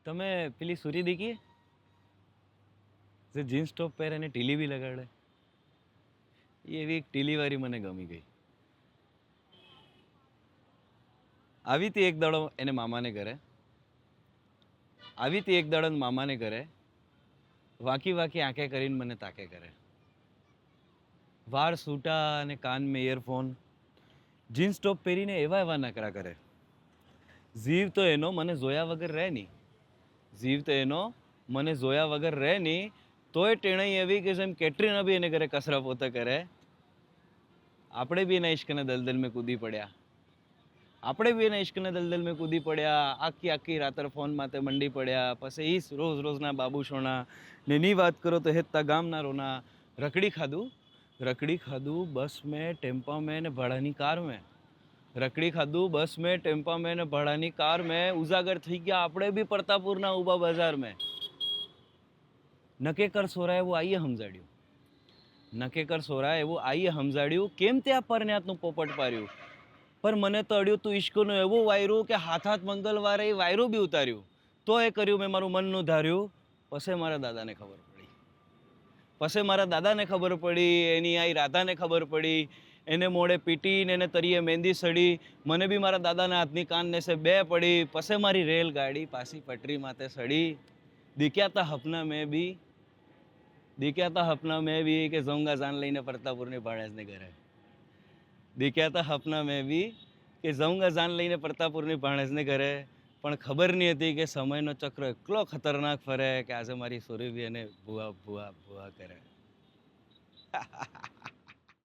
તમે પેલી સૂરી દેખી જે જીન્સ ટોપ પહેરે અને ટીલી બી લગાડે એ એવી એક ટીલી વાળી મને ગમી ગઈ. આવી હતી એક દાડો એને મામાને ઘરે આવી હતી એક દાડો મામાને ઘરે વાકી વાકી આંખે કરીને મને તાકે કરે. વાળ સૂટા અને કાનમાં ઇયરફોન, જીન્સ ટોપ પહેરીને એવા એવા નકરા કરે. જીવ તો એનો મને જોયા વગર રહે નહીં. જીવ તો એનો મને જોયા વગર રહે નહીં. તોય ટેણાઈ એવી કે જેમ કેટરીના બી એને ઘરે કચરા પોતા કરે. આપણે બી એના ઇશ્કના દલદલ મેં કૂદી પડ્યા. આપણે બી એના ઇશ્કના દલદલ મેં કૂદી પડ્યા. આખી આખી રાતર ફોન માથે મંડી પડ્યા. પછી ઈ રોજ રોજના બાબુ સોના ને ની વાત કરો તો હેતતા ગામના રોના. રકડી ખાધું બસ મેં, ટેમ્પા મેં ને ભાડાની કાર મેં. રકડી ખાધું બસ મેં, ટેમ્પા મેં ને ભાડાની કાર મેં. ઉજાગર થઈ ગયા આપણે બી પ્રતાપુરના ઉભા બજાર મેં. નકેકર સોરાય એવું આઈએ સમજાડ્યું. નકેકર સોરાય એવું આઈએ સમજાડ્યું. કેમ ત્યાં પરન્યાતનું પોપટ પાર્યું. પર મને તો અડ્યું તું ઈશ્કનું એવું વાયરું કે હાથ હાથ મંગળવારે એ વાયરું બી ઉતાર્યું. તો એ કર્યું મેં મારું મનનું ધાર્યું. પછી મારા દાદાને ખબર પડી. એની આઈ રાધાને ખબર પડી. એને મોડે પીટી ને એને તરીએ મહેંદી સડી. મને બી મારા દાદાના હાથની કાન ને સે બે પડી. પછી મારી રેલગાડી પાછી પટરી માથે સડી. દીખ્યા તા હપના મેં બી કે જઉંગા જાન લઈને પ્રતાપપુરની ભાણેજને ઘરે. દીખ્યા તા હપના મેં બી કે જઉંગા જાન લઈને પ્રતાપપુરની ભાણેજને ઘરે. પણ ખબર નહીં હતી કે સમયનો ચક્ર એટલો ખતરનાક ફરે કે આજે મારી સોરી બી એને ભૂવા કરે.